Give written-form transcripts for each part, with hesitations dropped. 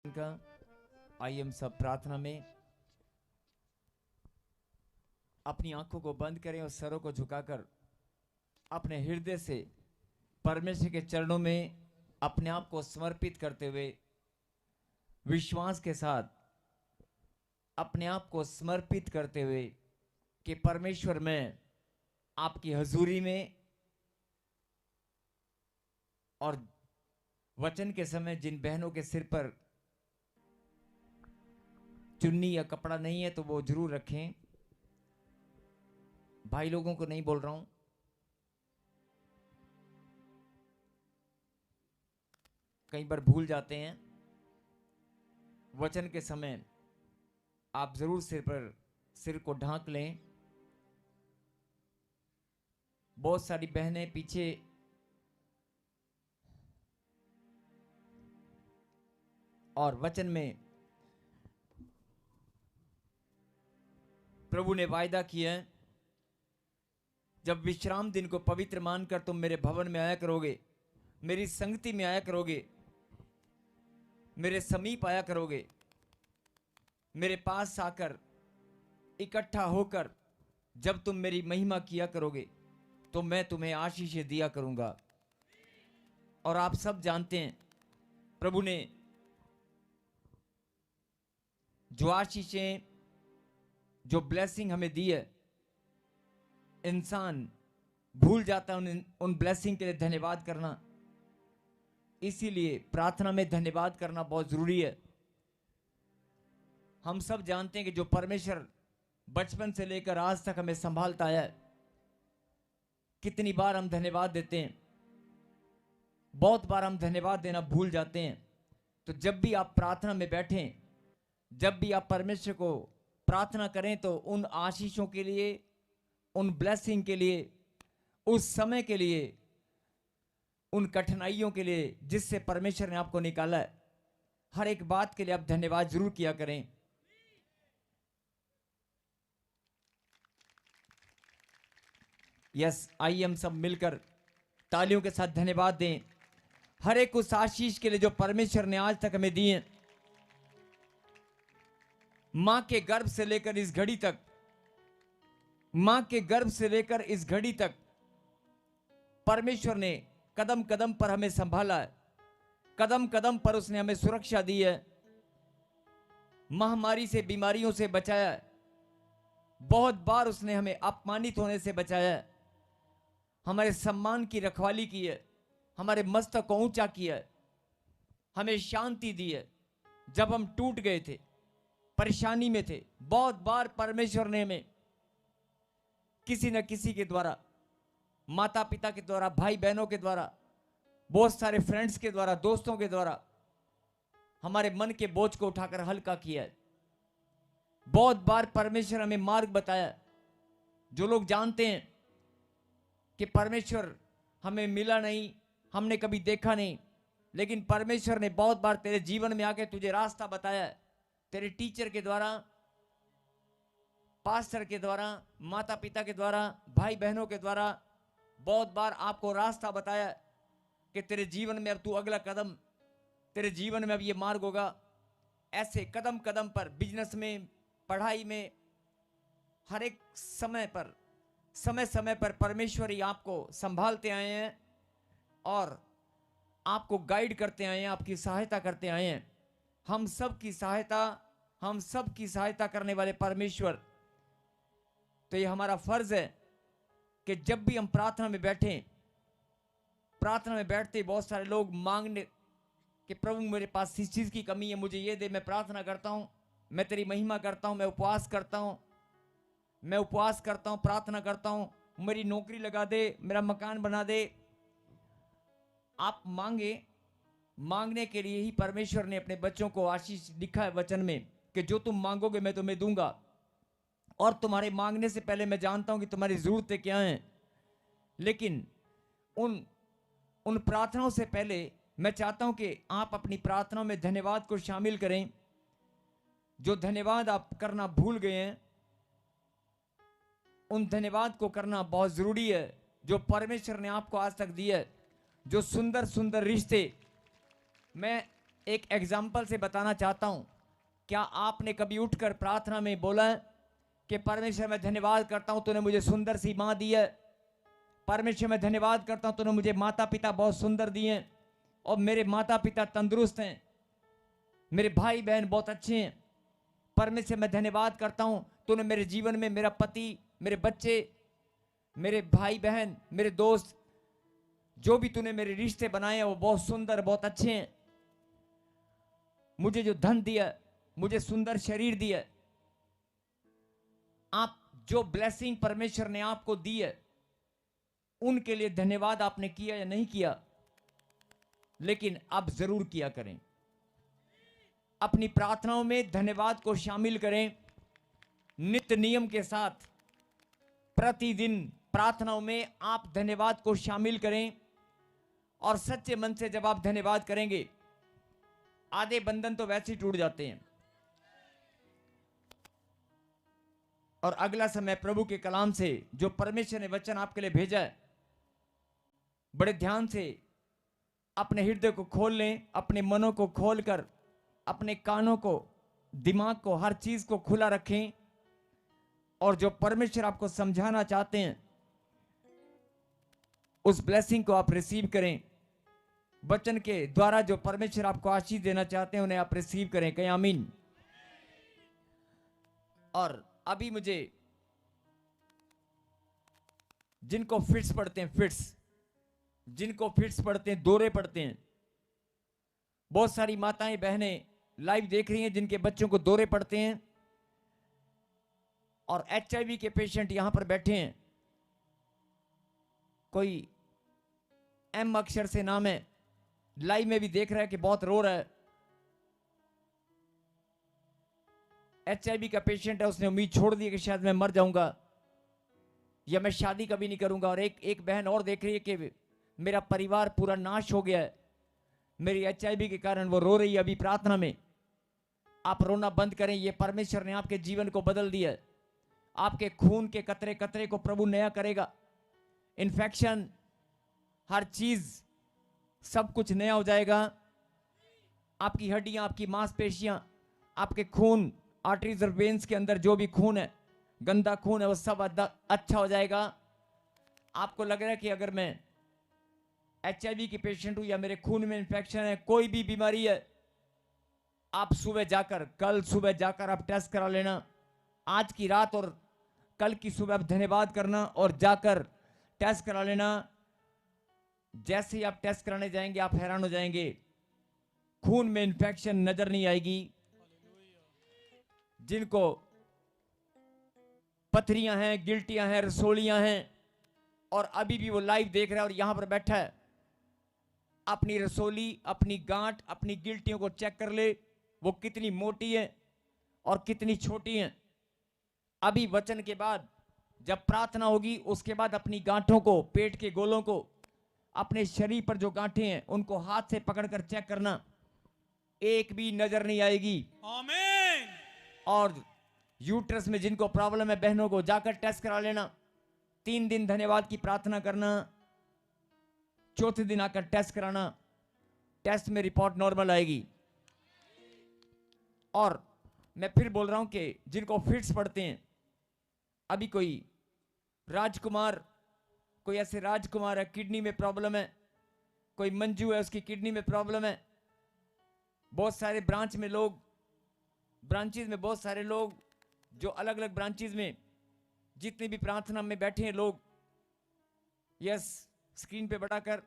का आइए हम सब प्रार्थना में अपनी आंखों को बंद करें और सरों को झुकाकर अपने हृदय से परमेश्वर के चरणों में अपने आप को समर्पित करते हुए विश्वास के साथ अपने आप को समर्पित करते हुए कि परमेश्वर मैं आपकी हजूरी में और वचन के समय जिन बहनों के सिर पर चुन्नी या कपड़ा नहीं है तो वो जरूर रखें। भाई लोगों को नहीं बोल रहा हूं, कई बार भूल जाते हैं। वचन के समय आप जरूर सिर को ढांक लें। बहुत सारी बहनें पीछे और वचन में प्रभु ने वायदा किया है, जब विश्राम दिन को पवित्र मानकर तुम मेरे भवन में आया करोगे, मेरी संगति में आया करोगे, मेरे समीप आया करोगे, मेरे पास आकर इकट्ठा होकर जब तुम मेरी महिमा किया करोगे तो मैं तुम्हें आशीषें दिया करूंगा। और आप सब जानते हैं प्रभु ने जो आशीषें, जो ब्लेसिंग हमें दी है, इंसान भूल जाता है उन ब्लेसिंग के लिए धन्यवाद करना। इसीलिए प्रार्थना में धन्यवाद करना बहुत जरूरी है। हम सब जानते हैं कि जो परमेश्वर बचपन से लेकर आज तक हमें संभालता है, कितनी बार हम धन्यवाद देते हैं, बहुत बार हम धन्यवाद देना भूल जाते हैं। तो जब भी आप प्रार्थना में बैठें, जब भी आप परमेश्वर को प्रार्थना करें तो उन आशीषों के लिए, उन ब्लेसिंग के लिए, उस समय के लिए, उन कठिनाइयों के लिए जिससे परमेश्वर ने आपको निकाला है, हर एक बात के लिए आप धन्यवाद जरूर किया करें। यस, आइए हम सब मिलकर तालियों के साथ धन्यवाद दें हर एक उस आशीष के लिए जो परमेश्वर ने आज तक हमें दी है। मां के गर्भ से लेकर इस घड़ी तक, मां के गर्भ से लेकर इस घड़ी तक परमेश्वर ने कदम कदम पर हमें संभाला है, कदम कदम पर उसने हमें सुरक्षा दी है, महामारी से, बीमारियों से बचाया है। बहुत बार उसने हमें अपमानित होने से बचाया है, हमारे सम्मान की रखवाली की है, हमारे मस्तक को ऊंचा किया है, हमें शांति दी है। जब हम टूट गए थे, परेशानी में थे, बहुत बार परमेश्वर ने हमें किसी न किसी के द्वारा, माता पिता के द्वारा, भाई बहनों के द्वारा, बहुत सारे फ्रेंड्स के द्वारा, दोस्तों के द्वारा हमारे मन के बोझ को उठाकर हल्का किया है। बहुत बार परमेश्वर हमें मार्ग बताया। जो लोग जानते हैं कि परमेश्वर हमें मिला नहीं, हमने कभी देखा नहीं, लेकिन परमेश्वर ने बहुत बार तेरे जीवन में आके तुझे रास्ता बताया है। तेरे टीचर के द्वारा, पास्टर के द्वारा, माता पिता के द्वारा, भाई बहनों के द्वारा बहुत बार आपको रास्ता बताया कि तेरे जीवन में अब तू अगला कदम, तेरे जीवन में अब ये मार्ग होगा। ऐसे कदम कदम पर, बिजनेस में, पढ़ाई में, हर एक समय पर, समय समय पर परमेश्वर ही आपको संभालते आए हैं और आपको गाइड करते आए हैं, आपकी सहायता करते आए हैं। हम सब की सहायता करने वाले परमेश्वर। तो ये हमारा फर्ज है कि जब भी हम प्रार्थना में बैठें, प्रार्थना में बैठते बहुत सारे लोग मांगने कि प्रभु मेरे पास इस चीज की कमी है, मुझे ये दे। मैं प्रार्थना करता हूं, मैं तेरी महिमा करता हूं, मैं उपवास करता हूं, प्रार्थना करता हूं, मेरी नौकरी लगा दे, मेरा मकान बना दे। आप मांगने के लिए ही परमेश्वर ने अपने बच्चों को आशीष लिखा है वचन में कि जो तुम मांगोगे मैं तुम्हें दूंगा। और तुम्हारे मांगने से पहले मैं जानता हूं कि तुम्हारी जरूरतें क्या हैं। लेकिन उन प्रार्थनाओं से पहले मैं चाहता हूं कि आप अपनी प्रार्थनाओं में धन्यवाद को शामिल करें। जो धन्यवाद आप करना भूल गए हैं, उन धन्यवाद को करना बहुत जरूरी है जो परमेश्वर ने आपको आज तक दिया है। जो सुंदर सुंदर रिश्ते, मैं एक एग्जाम्पल से बताना चाहता हूं। क्या आपने कभी उठकर प्रार्थना में बोला है कि परमेश्वर मैं धन्यवाद करता हूं तूने मुझे सुंदर सी मां दी है, परमेश्वर मैं धन्यवाद करता हूं तूने मुझे माता पिता बहुत सुंदर दिए हैं और मेरे माता पिता तंदुरुस्त हैं, मेरे भाई बहन बहुत अच्छे हैं, परमेश्वर मैं धन्यवाद करता हूं तूने मेरे जीवन में मेरा पति, मेरे बच्चे, मेरे भाई बहन, मेरे दोस्त, जो भी तूने मेरे रिश्ते बनाए हैं वो बहुत सुंदर बहुत अच्छे हैं, मुझे जो धन दिया, मुझे सुंदर शरीर दिया, आप जो ब्लेसिंग परमेश्वर ने आपको दी है उनके लिए धन्यवाद आपने किया या नहीं किया, लेकिन अब जरूर किया करें। अपनी प्रार्थनाओं में धन्यवाद को शामिल करें। नित्य नियम के साथ प्रतिदिन प्रार्थनाओं में आप धन्यवाद को शामिल करें और सच्चे मन से जब आप धन्यवाद करेंगे आधे बंधन तो वैसे ही टूट जाते हैं। और अगला समय प्रभु के कलाम से जो परमेश्वर ने वचन आपके लिए भेजा है, बड़े ध्यान से अपने हृदय को खोल लें, अपने मनों को खोलकर, अपने कानों को, दिमाग को, हर चीज को खुला रखें और जो परमेश्वर आपको समझाना चाहते हैं उस ब्लेसिंग को आप रिसीव करें। वचन के द्वारा जो परमेश्वर आपको आशीष देना चाहते हैं उन्हें आप रिसीव करें। कहें आमीन। और अभी मुझे जिनको फिट्स पड़ते हैं, जिनको फिट्स पड़ते हैं, दौरे पड़ते हैं, बहुत सारी माताएं बहनें लाइव देख रही हैं जिनके बच्चों को दौरे पड़ते हैं और HIV के पेशेंट यहां पर बैठे हैं। कोई M अक्षर से नाम है, लाइव में भी देख रहा है कि बहुत रो रहा है। HIV का पेशेंट है, उसने उम्मीद छोड़ दी कि शायद मैं मर जाऊंगा या मैं शादी कभी नहीं करूंगा। और एक बहन और देख रही है कि मेरा परिवार पूरा नाश हो गया है मेरी HIV के कारण, वो रो रही है। अभी प्रार्थना में आप रोना बंद करें। ये परमेश्वर ने आपके जीवन को बदल दिया है। आपके खून के कतरे कतरे को प्रभु नया करेगा। इन्फेक्शन, हर चीज, सब कुछ नया हो जाएगा। आपकी हड्डियां, आपकी मांसपेशियां, आपके खून, आर्टरीज और वेन्स के अंदर जो भी खून है, गंदा खून है, वो सब अच्छा हो जाएगा। आपको लग रहा है कि अगर मैं HIV की पेशेंट हूं या मेरे खून में इंफेक्शन है, कोई भी बीमारी है, आप सुबह जाकर, कल सुबह जाकर आप टेस्ट करा लेना। आज की रात और कल की सुबह आप धन्यवाद करना और जाकर टेस्ट करा लेना। जैसे ही आप टेस्ट कराने जाएंगे आप हैरान हो जाएंगे, खून में इंफेक्शन नजर नहीं आएगी। जिनको पथरियां हैं, गिल्टियां हैं, रसोलियां हैं और अभी भी वो लाइव देख रहा है और यहां पर बैठा है, अपनी रसोली, अपनी गांठ, अपनी गिल्टियों को चेक कर ले, वो कितनी मोटी है और कितनी छोटी है। अभी वचन के बाद जब प्रार्थना होगी उसके बाद अपनी गांठों को, पेट के गोलों को, अपने शरीर पर जो गांठें हैं उनको हाथ से पकड़कर चेक करना, एक भी नजर नहीं आएगी। आमीन। और यूट्रस में जिनको प्रॉब्लम है बहनों को जाकर टेस्ट करा लेना। 3 दिन धन्यवाद की प्रार्थना करना, चौथे दिन आकर टेस्ट कराना, टेस्ट में रिपोर्ट नॉर्मल आएगी। और मैं फिर बोल रहा हूं कि जिनको फिट्स पड़ते हैं, अभी कोई राजकुमार, कोई ऐसे राजकुमार है किडनी में प्रॉब्लम है, कोई मंजू है उसकी किडनी में प्रॉब्लम है, बहुत सारे ब्रांच में लोग, ब्रांचेज में बहुत सारे लोग जो अलग अलग ब्रांचेज में जितने भी प्रार्थना में बैठे हैं लोग, यस स्क्रीन पे बढ़ाकर,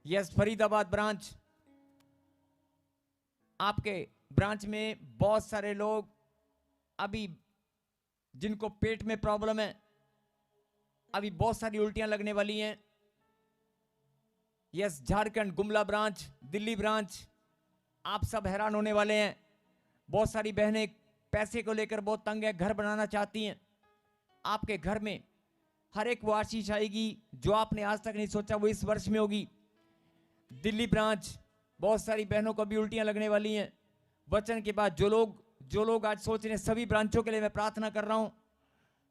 यस फरीदाबाद ब्रांच, आपके ब्रांच में बहुत सारे लोग अभी जिनको पेट में प्रॉब्लम है, अभी बहुत सारी उल्टियां लगने वाली हैं। Yes Jharkhand, Gumla branch, Delhi branch, आप सब हैरान होने वाले हैं। बहुत सारी बहनें पैसे को लेकर बहुत तंग है, घर बनाना चाहती हैं। आपके घर में हर एक वो आशीष आएगी जो आपने आज तक नहीं सोचा, वो इस वर्ष में होगी। दिल्ली ब्रांच, बहुत सारी बहनों को भी उल्टियां लगने वाली हैं। वचन के बाद जो लोग आज सोच रहे हैं, सभी ब्रांचों के लिए मैं प्रार्थना कर रहा हूं।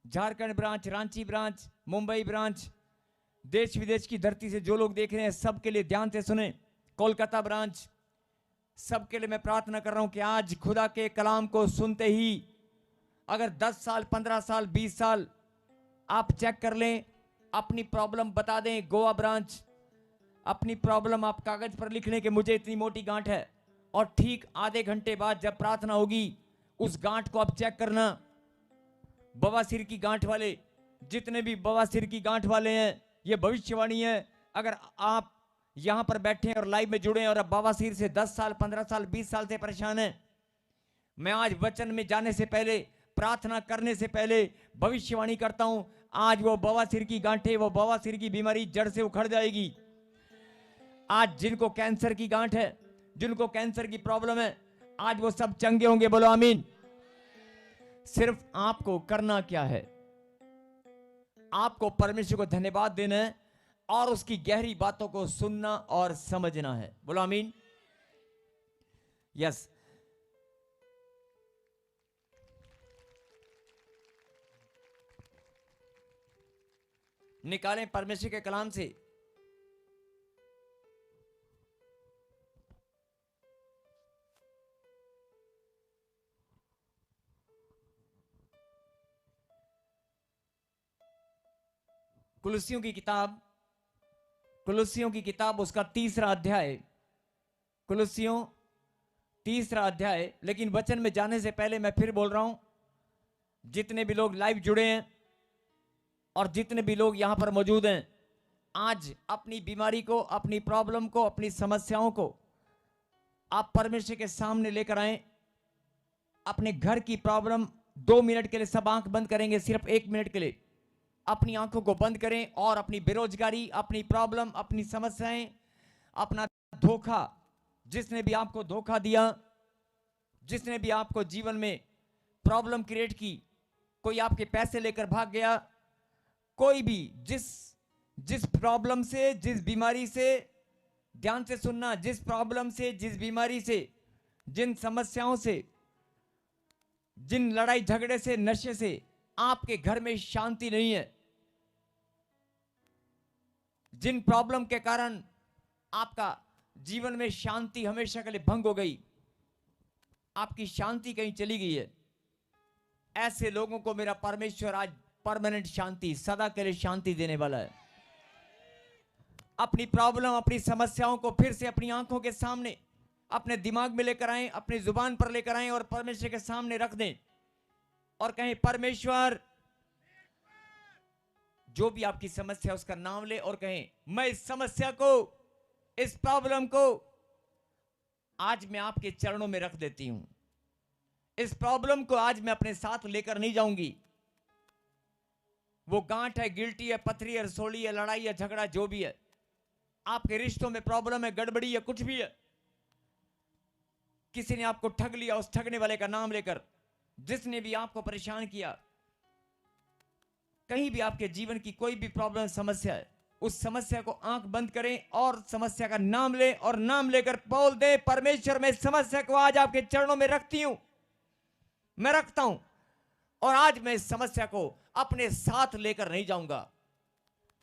Jharkhand branch, Ranchi branch, Mumbai branch, देश विदेश की धरती से जो लोग देख रहे हैं सबके लिए ध्यान से सुने। कोलकाता ब्रांच, सबके लिए मैं प्रार्थना कर रहा हूं कि आज खुदा के कलाम को सुनते ही अगर 10 साल, 15 साल, 20 साल आप चेक कर लें, अपनी प्रॉब्लम बता दें। गोवा ब्रांच, अपनी प्रॉब्लम आप कागज पर लिख लें कि मुझे इतनी मोटी गांठ है, और ठीक आधे घंटे बाद जब प्रार्थना होगी उस गांठ को आप चेक करना। बवासीर की गांठ वाले, जितने भी बवासीर की गांठ वाले हैं, ये भविष्यवाणी है। अगर आप यहां पर बैठे हैं और लाइव में जुड़े हैं और अब बवासीर से 10 साल, 15 साल, 20 साल से परेशान हैं, मैं आज वचन में जाने से पहले, प्रार्थना करने से पहले भविष्यवाणी करता हूं, आज वो बवासीर की गांठें, वो बवासीर की बीमारी जड़ से उखड़ जाएगी। आज जिनको कैंसर की गांठ है, जिनको कैंसर की प्रॉब्लम है, आज वो सब चंगे होंगे। बोलो आमीन। सिर्फ आपको करना क्या है? आपको परमेश्वर को धन्यवाद देना है और उसकी गहरी बातों को सुनना और समझना है। बोलो आमीन। यस। निकालें परमेश्वर के कलाम से कुलुस्सियों की किताब, कुलुस्सियों की किताब उसका 3रा अध्याय, कुलुस्सियों 3रा अध्याय। लेकिन वचन में जाने से पहले मैं फिर बोल रहा हूं, जितने भी लोग लाइव जुड़े हैं और जितने भी लोग यहां पर मौजूद हैं, आज अपनी बीमारी को, अपनी प्रॉब्लम को, अपनी समस्याओं को आप परमेश्वर के सामने लेकर आए। अपने घर की प्रॉब्लम 2 मिनट के लिए सब आंख बंद करेंगे, सिर्फ 1 मिनट के लिए अपनी आंखों को बंद करें और अपनी बेरोजगारी, अपनी प्रॉब्लम, अपनी समस्याएं, अपना धोखा, जिसने भी आपको धोखा दिया, जिसने भी आपको जीवन में प्रॉब्लम क्रिएट की, कोई आपके पैसे लेकर भाग गया, कोई भी जिस प्रॉब्लम से, जिस बीमारी से, ध्यान से सुनना, जिस प्रॉब्लम से, जिस बीमारी से, जिन समस्याओं से, जिन लड़ाई झगड़े से, नशे से आपके घर में शांति नहीं है, जिन प्रॉब्लम के कारण आपका जीवन में शांति हमेशा के लिए भंग हो गई, आपकी शांति कहीं चली गई है, ऐसे लोगों को मेरा परमेश्वर आज परमानेंट शांति, सदा के लिए शांति देने वाला है। अपनी प्रॉब्लम, अपनी समस्याओं को फिर से अपनी आंखों के सामने, अपने दिमाग में लेकर आएं, अपनी जुबान पर लेकर आएं और परमेश्वर के सामने रख दें और कहें, परमेश्वर, जो भी आपकी समस्या उसका नाम ले और कहें, मैं इस समस्या को, इस प्रॉब्लम को आज मैं आपके चरणों में रख देती हूं। इस प्रॉब्लम को आज मैं अपने साथ लेकर नहीं जाऊंगी। वो गांठ है, गिल्टी है, पथरी है, रसोली है, लड़ाई है, झगड़ा जो भी है, आपके रिश्तों में प्रॉब्लम है, गड़बड़ी है, कुछ भी है, किसी ने आपको ठग लिया, उस ठगने वाले का नाम लेकर, जिसने भी आपको परेशान किया, कहीं भी आपके जीवन की कोई भी प्रॉब्लम, समस्या है, उस समस्या को आंख बंद करें और समस्या का नाम लें और नाम लेकर बोल दें, परमेश्वर मैं इस समस्या को आज आपके चरणों में रखती हूं, मैं रखता हूं, और आज मैं इस समस्या को अपने साथ लेकर नहीं जाऊंगा।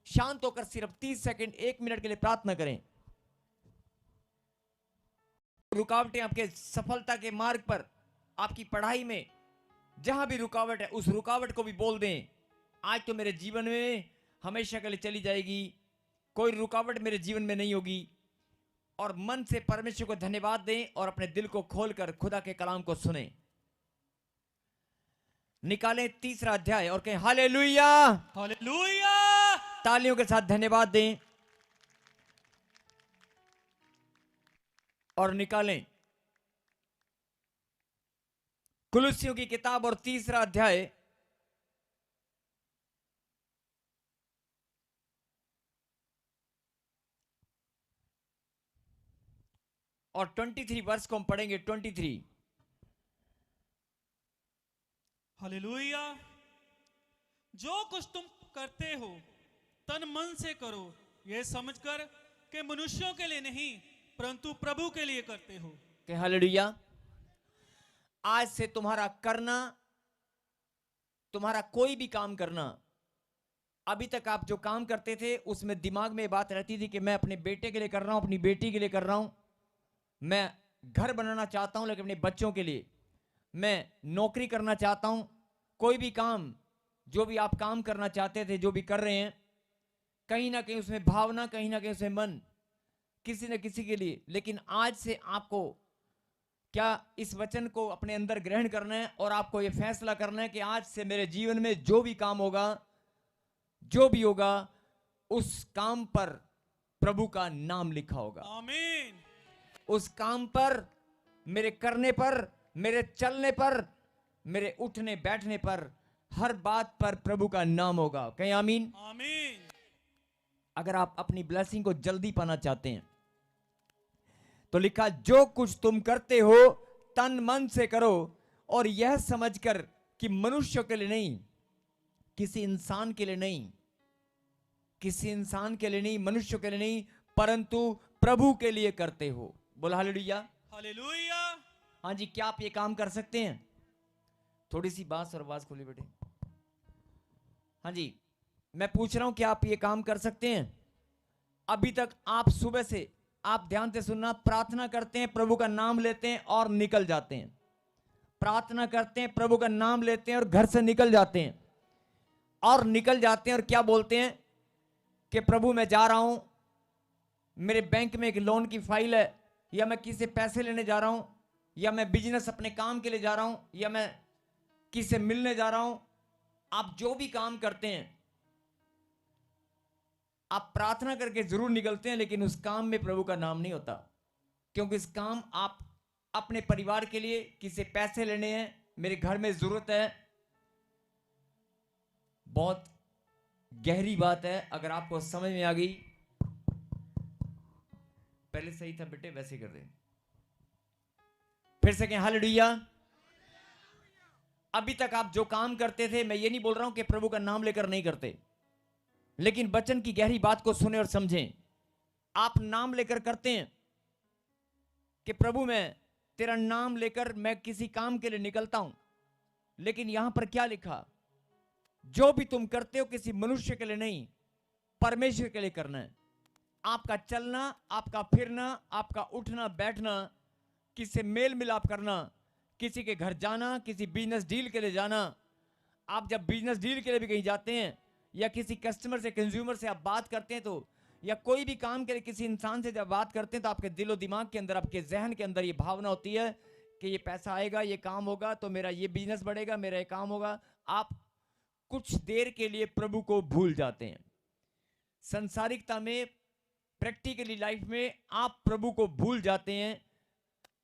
शांत होकर सिर्फ 30 सेकंड, 1 मिनट के लिए प्रार्थना करें। रुकावटें आपके सफलता के मार्ग पर, आपकी पढ़ाई में जहां भी रुकावट है, उस रुकावट को भी बोल दें, आज तो मेरे जीवन में हमेशा के लिए चली जाएगी, कोई रुकावट मेरे जीवन में नहीं होगी। और मन से परमेश्वर को धन्यवाद दें और अपने दिल को खोलकर खुदा के कलाम को सुने। निकालें 3रा अध्याय और कहें, हालेलुया, हालेलुया। तालियों के साथ धन्यवाद दें और निकालें कुलुस्सियों की किताब और 3रा अध्याय और 23 वर्ष को हम पढ़ेंगे। 23। हालेलुया। जो कुछ तुम करते हो तन मन से करो, यह समझकर कि मनुष्यों के लिए नहीं परंतु प्रभु के लिए करते हो। कि हालेलुया। आज से तुम्हारा करना, तुम्हारा कोई भी काम करना अभी तक आप जो काम करते थे उसमें दिमाग में बात रहती थी कि मैं अपने बेटे के लिए कर रहा हूं, अपनी बेटी के लिए कर रहा हूं, मैं घर बनाना चाहता हूं, लेकिन अपने बच्चों के लिए मैं नौकरी करना चाहता हूं। कोई भी काम, जो भी आप काम करना चाहते थे, जो भी कर रहे हैं, कहीं ना कहीं उसमें भावना, कहीं ना कहीं उसमें मन किसी न किसी के लिए। लेकिन आज से आपको क्या इस वचन को अपने अंदर ग्रहण करना है और आपको यह फैसला करना है कि आज से मेरे जीवन में जो भी काम होगा, जो भी होगा, उस काम पर प्रभु का नाम लिखा होगा। आमीन। उस काम पर, मेरे करने पर, मेरे चलने पर, मेरे उठने बैठने पर, हर बात पर प्रभु का नाम होगा। कहीं आमीन। आमीन। अगर आप अपनी ब्लेसिंग को जल्दी पाना चाहते हैं तो लिखा, जो कुछ तुम करते हो तन मन से करो और यह समझकर कि मनुष्य के लिए नहीं, किसी इंसान के लिए नहीं, किसी इंसान के लिए नहीं, मनुष्य के लिए नहीं, परंतु प्रभु के लिए करते हो। बोला हालेलुया। हालेलुया। हाँ जी, क्या आप ये काम कर सकते हैं? थोड़ी सी बात और आवाज खोली बेटे। हाँ जी, मैं पूछ रहा हूं, क्या आप ये काम कर सकते हैं? अभी तक आप सुबह से, आप ध्यान से सुनना, प्रार्थना करते हैं, प्रभु का नाम लेते हैं और निकल जाते हैं। प्रार्थना करते हैं, प्रभु का नाम लेते हैं और घर से निकल जाते हैं। और निकल जाते हैं और क्या बोलते हैं कि प्रभु मैं जा रहा हूं, मेरे बैंक में एक लोन की फाइल है, या मैं किसी से पैसे लेने जा रहा हूं, या मैं बिजनेस अपने काम के लिए जा रहा हूं, या मैं किसी से मिलने जा रहा हूं। आप जो भी काम करते हैं, आप प्रार्थना करके जरूर निकलते हैं, लेकिन उस काम में प्रभु का नाम नहीं होता, क्योंकि इस काम आप अपने परिवार के लिए, किसी से पैसे लेने हैं, मेरे घर में जरूरत है। बहुत गहरी बात है, अगर आपको समझ में आ गई। पहले सही था बेटे, वैसे कर दे। फिर से कहें हालेलुया। अभी तक आप जो काम करते थे, मैं ये नहीं बोल रहा हूं कि प्रभु का नाम लेकर नहीं करते, लेकिन वचन की गहरी बात को सुने और समझें। आप नाम लेकर करते हैं कि प्रभु मैं तेरा नाम लेकर मैं किसी काम के लिए निकलता हूं, लेकिन यहां पर क्या लिखा? जो भी तुम करते हो किसी मनुष्य के लिए नहीं, परमेश्वर के लिए करना है। आपका चलना, आपका फिरना, आपका उठना बैठना, किसी से मेल मिलाप करना, किसी के घर जाना, किसी बिजनेस डील के लिए जाना। आप जब बिजनेस डील के लिए भी कहीं जाते हैं, या किसी कस्टमर से, कंज्यूमर से आप बात करते हैं, तो या कोई भी काम के लिए किसी इंसान से जब बात करते हैं, तो आपके दिलो दिमाग के अंदर, आपके जहन के अंदर ये भावना होती है कि ये पैसा आएगा, ये काम होगा, तो मेरा ये बिजनेस बढ़ेगा, मेरा ये काम होगा। आप कुछ देर के लिए प्रभु को भूल जाते हैं। संसारिकता में, प्रैक्टिकली लाइफ में आप प्रभु को भूल जाते हैं।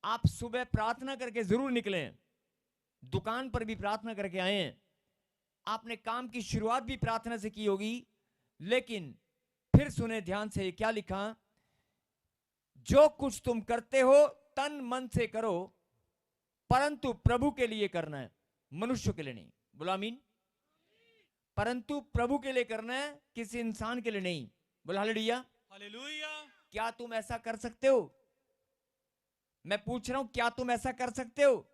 आप सुबह प्रार्थना करके जरूर निकलें, दुकान पर भी प्रार्थना करके आए, आपने काम की शुरुआत भी प्रार्थना से की होगी, लेकिन फिर सुने ध्यान से, क्या लिखा? जो कुछ तुम करते हो तन मन से करो, परंतु प्रभु के लिए करना है, मनुष्य के लिए नहीं। बोला आमीन। परंतु प्रभु के लिए करना है, किसी इंसान के लिए नहीं। बोला हालेलुया। हालेलुया। क्या तुम ऐसा कर सकते हो? मैं पूछ रहा हूं, क्या तुम ऐसा कर सकते हो?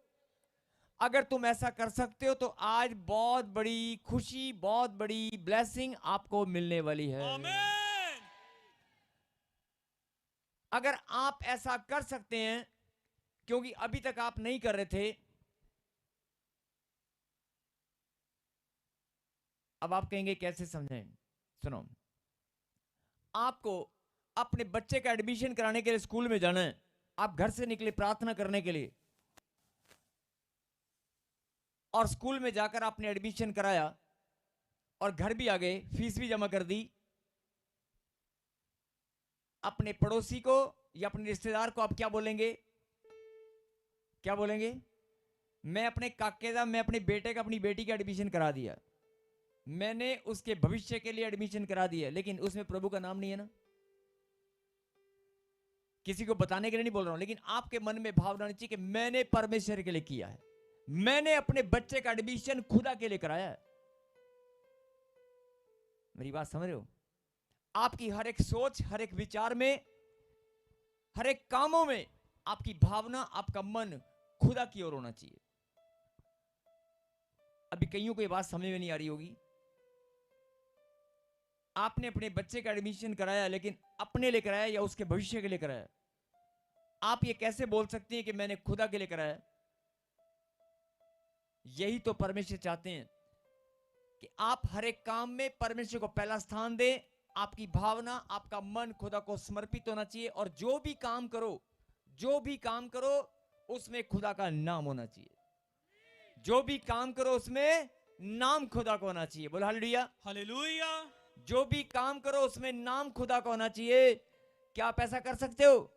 अगर तुम ऐसा कर सकते हो तो आज बहुत बड़ी खुशी, बहुत बड़ी ब्लेसिंग आपको मिलने वाली है। आमीन। अगर आप ऐसा कर सकते हैं, क्योंकि अभी तक आप नहीं कर रहे थे। अब आप कहेंगे कैसे समझें? सुनो, आपको अपने बच्चे का एडमिशन कराने के लिए स्कूल में जाना है। आप घर से निकले प्रार्थना करने के लिए, और स्कूल में जाकर आपने एडमिशन कराया और घर भी आ गए, फीस भी जमा कर दी। अपने पड़ोसी को या अपने रिश्तेदार को आप क्या बोलेंगे? क्या बोलेंगे? मैं अपने काके का, मैं अपने बेटे का, अपनी बेटी का एडमिशन करा दिया, मैंने उसके भविष्य के लिए एडमिशन करा दिया, लेकिन उसमें प्रभु का नाम नहीं है ना। किसी को बताने के लिए नहीं बोल रहा हूं, लेकिन आपके मन में भावना होनी चाहिए कि मैंने परमेश्वर के लिए किया है, मैंने अपने बच्चे का एडमिशन खुदा के लिए कराया है। मेरी बात समझ रहे हो? आपकी हर एक सोच, हर एक विचार में, हर एक कामों में आपकी भावना, आपका मन खुदा की ओर होना चाहिए। अभी कईयों को ये बात समझ में नहीं आ रही होगी। आपने अपने बच्चे का एडमिशन कराया, लेकिन अपने लिए कराया या उसके भविष्य के लिए कराया? आप ये कैसे बोल सकती हैं कि मैंने खुदा के लिए कराया? यही तो परमेश्वर चाहते हैं कि आप हर एक काम में परमेश्वर को पहला स्थान दें। आपकी भावना, आपका मन खुदा को समर्पित होना चाहिए, और जो भी काम करो उसमें खुदा का नाम होना चाहिए। जो भी काम करो उसमें नाम खुदा को होना चाहिए। बोलो हालेलुया। हालेलुया। जो भी काम करो उसमें नाम खुदा का होना चाहिए। क्या आप ऐसा कर सकते हो?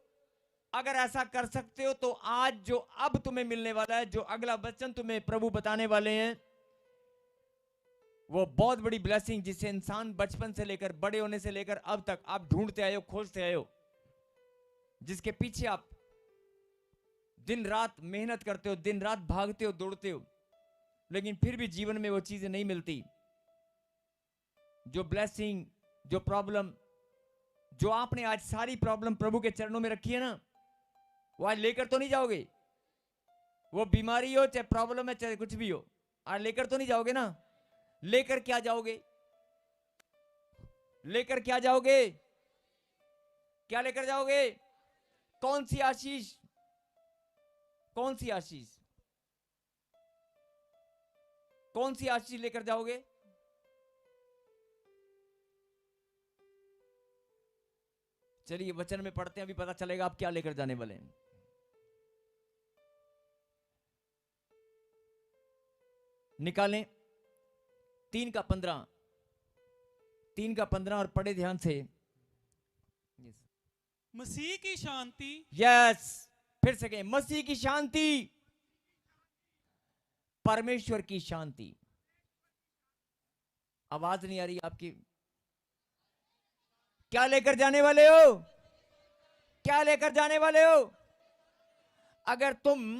अगर ऐसा कर सकते हो तो आज जो अब तुम्हें मिलने वाला है, जो अगला वचन तुम्हें प्रभु बताने वाले हैं, वो बहुत बड़ी ब्लेसिंग, जिसे इंसान बचपन से लेकर बड़े होने से लेकर अब तक आप ढूंढते आए हो, खोजते आए हो, जिसके पीछे आप दिन रात मेहनत करते हो, दिन रात भागते हो, दौड़ते हो, लेकिन फिर भी जीवन में वो चीजें नहीं मिलती। जो ब्लेसिंग, जो प्रॉब्लम, जो आपने आज सारी प्रॉब्लम प्रभु के चरणों में रखी है ना, वो आज लेकर तो नहीं जाओगे। वो बीमारी हो, चाहे प्रॉब्लम है, चाहे कुछ भी हो, आज लेकर तो नहीं जाओगे ना। लेकर क्या जाओगे? लेकर क्या जाओगे? क्या लेकर जाओगे? कौन सी आशीष? कौन सी आशीष? कौन सी आशीष लेकर जाओगे? चलिए वचन में पढ़ते हैं, अभी पता चलेगा आप क्या लेकर जाने वाले हैं। निकालें 3:15, 3:15 और पढ़े ध्यान से। मसीह की शांति, यस, फिर से कहें, मसीह की शांति, परमेश्वर की शांति। आवाज नहीं आ रही आपकी। क्या लेकर जाने वाले हो? क्या लेकर जाने वाले हो? अगर तुम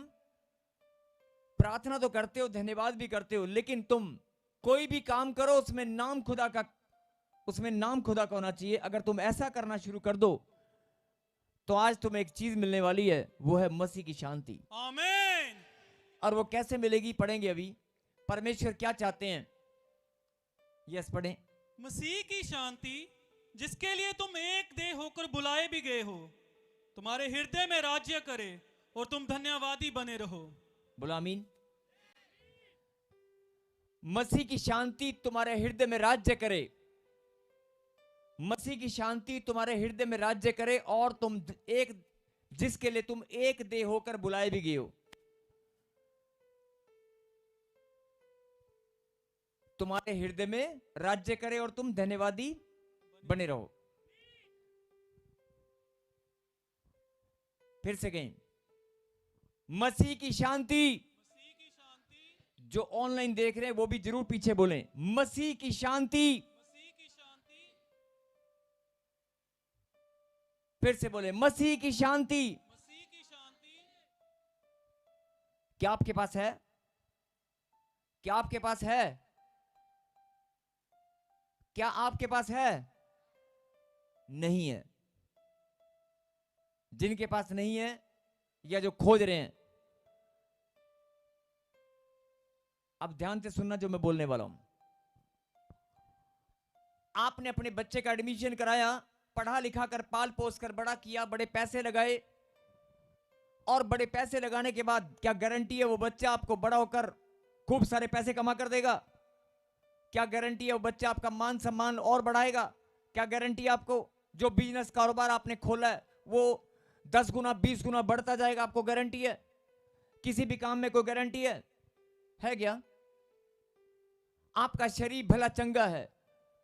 प्रार्थना तो करते हो, धन्यवाद भी करते हो, लेकिन तुम कोई भी काम करो उसमें नाम खुदा का होना चाहिए। अगर तुम ऐसा करना शुरू कर दो तो आज तुम्हें एक चीज मिलने वाली है, वो है मसीह की शांति। आमीन। और वो कैसे मिलेगी पढ़ेंगे अभी। परमेश्वर क्या चाहते हैं? यस, पढ़ें। मसीह की शांति, जिसके लिए तुम एक देह होकर बुलाए भी गए हो, तुम्हारे हृदय में राज्य करे और तुम धन्यवादी बने रहो। बोलो आमीन। मसीह की शांति तुम्हारे हृदय में राज्य करे। मसीह की शांति तुम्हारे हृदय में राज्य करे, और तुम एक, जिसके लिए तुम एक देह होकर बुलाए भी गए हो, तुम्हारे हृदय में राज्य करे और तुम धन्यवादी बने रहो। फिर से कहें, मसीह की शांति। मसीह की शांति, जो ऑनलाइन देख रहे हैं वो भी जरूर पीछे बोलें, मसीह की शांति। मसीह की शांति, फिर से बोले, मसीह की शांति। मसीह की शांति। क्या आपके पास है? क्या आपके पास है? क्या आपके पास है? नहीं है। जिनके पास नहीं है या जो खोज रहे हैं, अब ध्यान से सुनना जो मैं बोलने वाला हूं। आपने अपने बच्चे का एडमिशन कराया, पढ़ा लिखा कर, पाल पोस कर बड़ा किया, बड़े पैसे लगाए, और बड़े पैसे लगाने के बाद क्या गारंटी है वो बच्चा आपको बड़ा होकर खूब सारे पैसे कमा कर देगा? क्या गारंटी है वो बच्चा आपका मान सम्मान और बढ़ाएगा? क्या गारंटी है आपको जो बिजनेस कारोबार आपने खोला है वो 10 गुना 20 गुना बढ़ता जाएगा? आपको गारंटी है? किसी भी काम में कोई गारंटी है क्या? आपका शरीर भला चंगा है,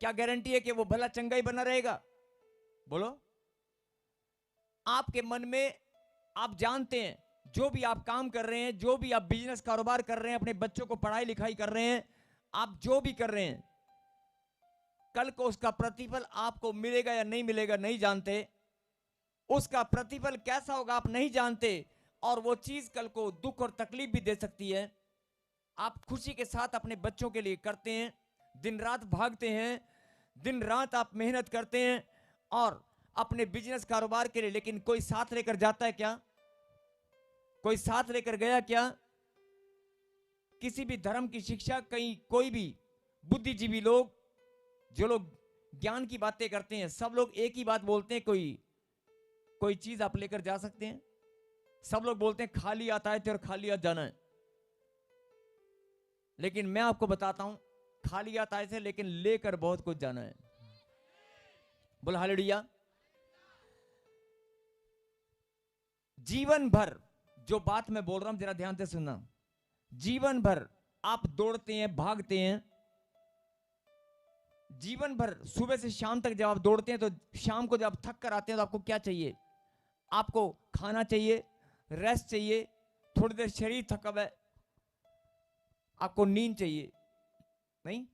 क्या गारंटी है कि वो भला चंगा ही बना रहेगा? बोलो। आपके मन में, आप जानते हैं, जो भी आप काम कर रहे हैं, जो भी आप बिजनेस कारोबार कर रहे हैं, अपने बच्चों को पढ़ाई लिखाई कर रहे हैं, आप जो भी कर रहे हैं, कल को उसका प्रतिफल आपको मिलेगा या नहीं मिलेगा नहीं जानते। उसका प्रतिफल कैसा होगा आप नहीं जानते, और वो चीज कल को दुख और तकलीफ भी दे सकती है। आप खुशी के साथ अपने बच्चों के लिए करते हैं, दिन रात भागते हैं, दिन रात आप मेहनत करते हैं और अपने बिजनेस कारोबार के लिए, लेकिन कोई साथ लेकर जाता है क्या? कोई साथ लेकर गया क्या? किसी भी धर्म की शिक्षा, कहीं कोई भी बुद्धिजीवी लोग, जो लोग ज्ञान की बातें करते हैं, सब लोग एक ही बात बोलते हैं, कोई चीज आप लेकर जा सकते हैं? सब लोग बोलते हैं खाली आता है और खाली आ जाना है। लेकिन मैं आपको बताता हूं, खाली आता है लेकिन लेकर बहुत कुछ जाना है। बोल हालेलुया। जीवन भर जो बात मैं बोल रहा हूं जरा ध्यान से सुनना। जीवन भर आप दौड़ते हैं, भागते हैं, जीवन भर सुबह से शाम तक जब आप दौड़ते हैं तो शाम को जब आप थक कर आते हैं तो आपको क्या चाहिए? आपको खाना चाहिए, रेस्ट चाहिए, थोड़ी देर शरीर थका हुआ है, आपको नींद चाहिए, नहीं?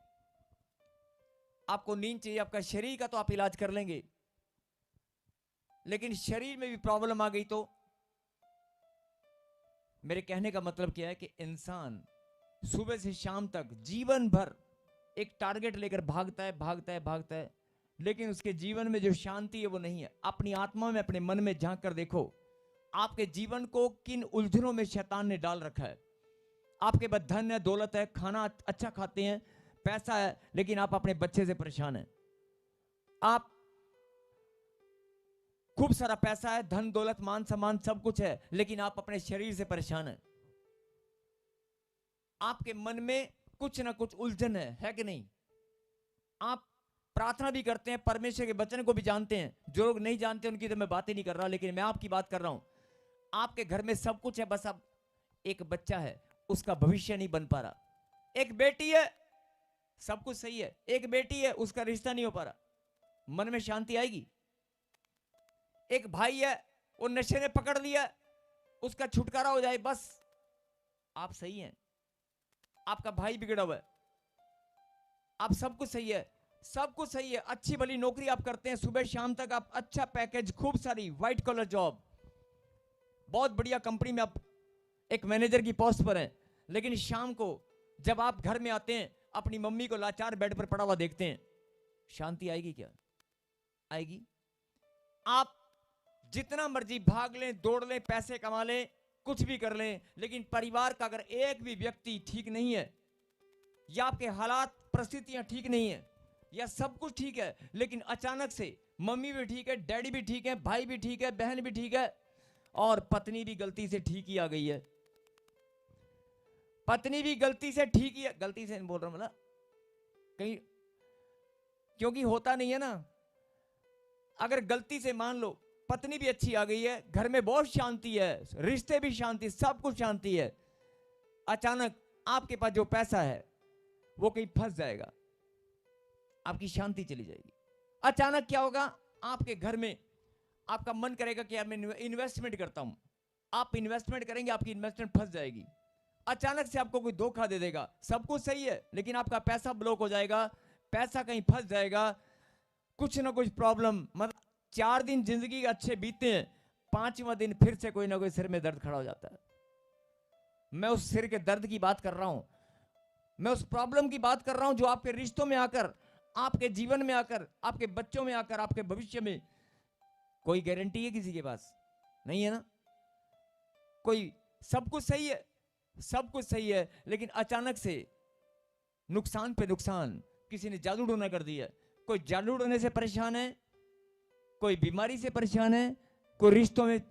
आपको नींद चाहिए। आपका शरीर का तो आप इलाज कर लेंगे, लेकिन शरीर में भी प्रॉब्लम आ गई तो? मेरे कहने का मतलब क्या है कि इंसान सुबह से शाम तक जीवन भर एक टारगेट लेकर भागता है, भागता है, भागता है, लेकिन उसके जीवन में जो शांति है वो नहीं है। अपनी आत्मा में, अपने मन में झांक कर देखो, आपके जीवन को किन उलझनों में शैतान ने डाल रखा है। आपके पास धन है, दौलत है, खाना अच्छा खाते हैं, पैसा है, लेकिन आप अपने बच्चे से परेशान हैं। आप खूब सारा पैसा है, धन दौलत मान सम्मान सब कुछ है, लेकिन आप अपने शरीर से परेशान हैं। आपके मन में कुछ ना कुछ उलझन है कि नहीं? आप प्रार्थना भी करते हैं, परमेश्वर के वचन को भी जानते हैं। जो लोग नहीं जानते उनकी तो मैं बात ही नहीं कर रहा, लेकिन मैं आपकी बात कर रहा हूं। आपके घर में सब कुछ है, बस अब एक बच्चा है, उसका भविष्य नहीं बन पा रहा। एक बेटी है, सब कुछ सही है, एक बेटी है, उसका रिश्ता नहीं हो पा रहा, मन में शांति आएगी? एक भाई है, वो नशे ने पकड़ लिया, उसका छुटकारा हो जाए, बस आप सही हैं। आपका भाई बिगड़ा हुआ है, आप सब कुछ सही है, सब कुछ सही है, अच्छी भली नौकरी आप करते हैं, सुबह शाम तक आप अच्छा पैकेज, खूब सारी व्हाइट कॉलर जॉब, बहुत बढ़िया कंपनी में आप एक मैनेजर की पोस्ट पर हैं, लेकिन शाम को जब आप घर में आते हैं, अपनी मम्मी को लाचार बेड पर पड़ा हुआ देखते हैं, शांति आएगी क्या? आएगी? आप जितना मर्जी भाग लें, दौड़ लें, पैसे कमा लें, कुछ भी कर लें, लेकिन परिवार का अगर एक भी व्यक्ति ठीक नहीं है, या आपके हालात परिस्थितियां ठीक नहीं है, या सब कुछ ठीक है लेकिन अचानक से मम्मी भी ठीक है, डैडी भी ठीक है, भाई भी ठीक है, बहन भी ठीक है, और पत्नी भी गलती से ठीक ही आ गई है, पत्नी भी गलती से ठीक ही, गलती से नहीं बोल रहा हूं, मतलब कहीं, क्योंकि होता नहीं है ना। अगर गलती से मान लो पत्नी भी अच्छी आ गई है, घर में बहुत शांति है, रिश्ते भी शांति, सब कुछ शांति है, अचानक आपके पास जो पैसा है वो कहीं फंस जाएगा, आपकी शांति चली जाएगी। अचानक क्या होगा? आपके घर में आपका मन करेगा कि यार मैं इन्वेस्टमेंट करता हूं, आप इन्वेस्टमेंट करेंगे, आपकी इन्वेस्टमेंट फंस जाएगी। अचानक से आपको कोई धोखा दे देगा, सब कुछ सही है लेकिन आपका पैसा ब्लॉक हो जाएगा, पैसा कहीं फंस जाएगा, कुछ ना कुछ प्रॉब्लम। मतलब 4 दिन जिंदगी अच्छे बीते हैं, 5वां दिन फिर से कोई ना कोई सिर में दर्द खड़ा हो जाता है। मैं उस सिर के दर्द की बात कर रहा हूं, मैं उस प्रॉब्लम की बात कर रहा हूं जो आपके रिश्तों में आकर, आपके जीवन में आकर, आपके बच्चों में आकर, आपके भविष्य में, कोई गारंटी है किसी के पास? नहीं है ना। कोई, सब कुछ सही है, सब कुछ सही है, लेकिन अचानक से नुकसान पे नुकसान, किसी ने जादू टोना कर दिया, कोई जादू टोने से परेशान है, कोई बीमारी से परेशान है, कोई रिश्तों में,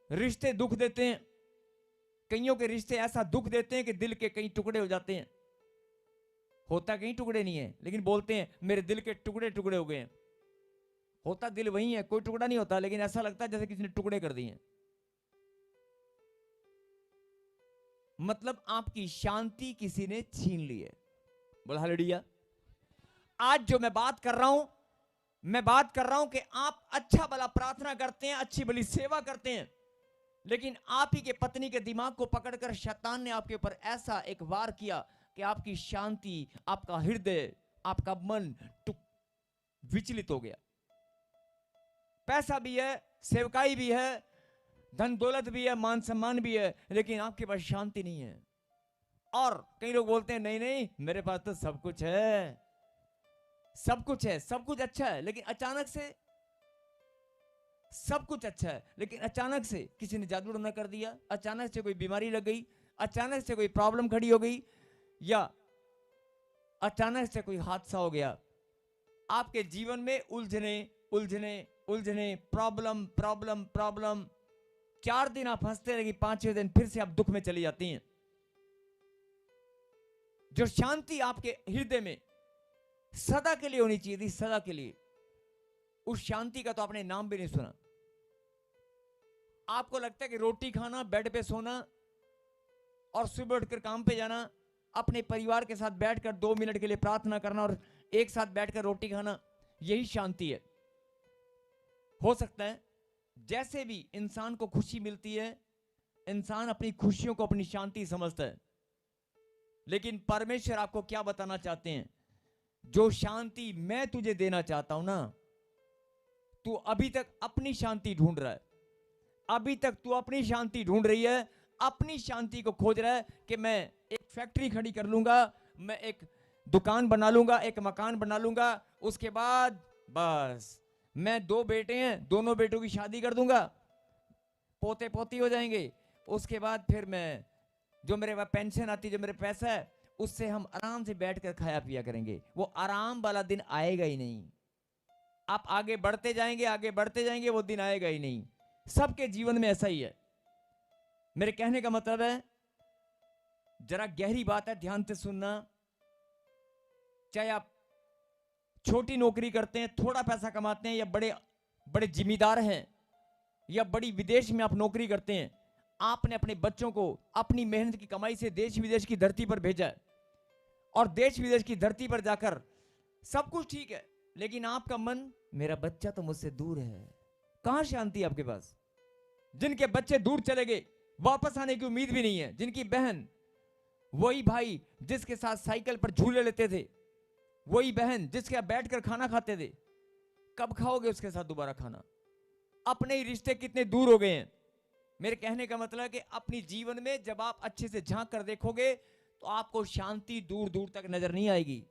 रिश्ते दुख देते हैं, कईयों के रिश्ते ऐसा दुख देते हैं कि दिल के कई टुकड़े हो जाते हैं। होता कहीं टुकड़े नहीं है, लेकिन बोलते हैं मेरे दिल के टुकड़े टुकड़े हो गए हैं। होता दिल वही है, कोई टुकड़ा नहीं होता, लेकिन ऐसा लगता है जैसे किसी ने टुकड़े कर दिए। मतलब आपकी शांति किसी ने छीन ली है। बोल हालेलुया। आज जो मैं बात कर रहा हूं, मैं बात कर रहा हूं कि आप अच्छा भला प्रार्थना करते हैं, अच्छी भली सेवा करते हैं, लेकिन आप ही के पत्नी के दिमाग को पकड़कर शैतान ने आपके ऊपर ऐसा एक वार किया कि आपकी शांति, आपका हृदय, आपका मन विचलित हो गया। पैसा भी है, सेवकाई भी है, धन दौलत भी है, मान सम्मान भी है, लेकिन आपके पास शांति नहीं है। और कई लोग बोलते हैं नहीं नहीं मेरे पास तो सब कुछ है, सब कुछ है, सब कुछ अच्छा है, लेकिन अचानक से सब कुछ अच्छा है लेकिन अचानक से किसी ने जादू टोना कर दिया, अचानक से कोई बीमारी लग गई, अचानक से कोई प्रॉब्लम खड़ी हो गई, या अचानक से कोई हादसा हो गया, आपके जीवन में उलझने उलझने उलझने, प्रॉब्लम प्रॉब्लम प्रॉब्लम, 4 दिन आप हंसते रहेंगे, 5वें दिन फिर से आप दुख में चली जाती हैं। जो शांति आपके हृदय में सदा के लिए होनी चाहिए थी, सदा के लिए, उस शांति का तो आपने नाम भी नहीं सुना। आपको लगता है कि रोटी खाना, बेड पे सोना और सुबह उठकर काम पे जाना, अपने परिवार के साथ बैठकर 2 मिनट के लिए प्रार्थना करना और एक साथ बैठकर रोटी खाना, यही शांति है। हो सकता है जैसे भी इंसान को खुशी मिलती है, इंसान अपनी खुशियों को अपनी शांति समझता है, लेकिन परमेश्वर आपको क्या बताना चाहते हैं? जो शांति मैं तुझे देना चाहता हूं ना, तू अभी तक अपनी शांति ढूंढ रहा है, अभी तक तू अपनी शांति ढूंढ रही है, अपनी शांति को खोज रहा है कि मैं एक फैक्ट्री खड़ी कर लूंगा, मैं एक दुकान बना लूंगा, एक मकान बना लूंगा, उसके बाद बस मैं 2 बेटे हैं, दोनों बेटों की शादी कर दूंगा, पोते पोती हो जाएंगे, उसके बाद फिर मैं जो मेरे पास पेंशन आती है, जो मेरे पैसा है, उससे हम आराम से बैठकर खाया पिया करेंगे। वो आराम वाला दिन आएगा ही नहीं। आप आगे बढ़ते जाएंगे, आगे बढ़ते जाएंगे, वो दिन आएगा ही नहीं। सबके जीवन में ऐसा ही है। मेरे कहने का मतलब है, जरा गहरी बात है, ध्यान से सुनना। चाहे आप छोटी नौकरी करते हैं, थोड़ा पैसा कमाते हैं, या बड़े बड़े जिम्मेदार हैं, या बड़ी विदेश में आप नौकरी करते हैं, आपने अपने बच्चों को अपनी मेहनत की कमाई से देश विदेश की धरती पर भेजा है, और देश विदेश की धरती पर जाकर सब कुछ ठीक है, लेकिन आपका मन, मेरा बच्चा तो मुझसे दूर है। कहां शांति आपके पास? जिनके बच्चे दूर चले गए, वापस आने की उम्मीद भी नहीं है, जिनकी बहन, वही भाई जिसके साथ साइकिल पर झूले लेते थे, वही बहन जिसके साथ बैठकर खाना खाते थे, कब खाओगे उसके साथ दोबारा खाना? अपने ही रिश्ते कितने दूर हो गए हैं। मेरे कहने का मतलब है कि अपनी जीवन में जब आप अच्छे से झांक कर देखोगे, तो आपको शांति दूर दूर तक नजर नहीं आएगी।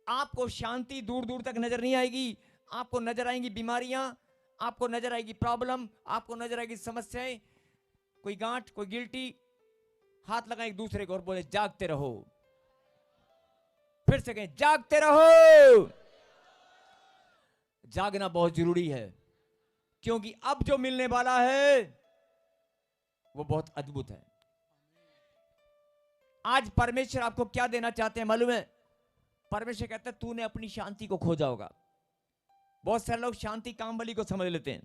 आपको शांति दूर दूर तक नजर नहीं आएगी। आपको नजर आएंगी बीमारियां, आपको नजर आएगी प्रॉब्लम, आपको नजर आएगी समस्याएं, कोई गांठ, कोई गिल्टी। हाथ लगाएं एक दूसरे को और बोले, जागते रहो। फिर से कहें, जागते रहो। जागना बहुत जरूरी है, क्योंकि अब जो मिलने वाला है वो बहुत अद्भुत है। आज परमेश्वर आपको क्या देना चाहते हैं मालूम है? परमेश्वर कहता है, तूने अपनी शांति को खोजा होगा। बहुत सारे लोग शांति काम वाली को समझ लेते हैं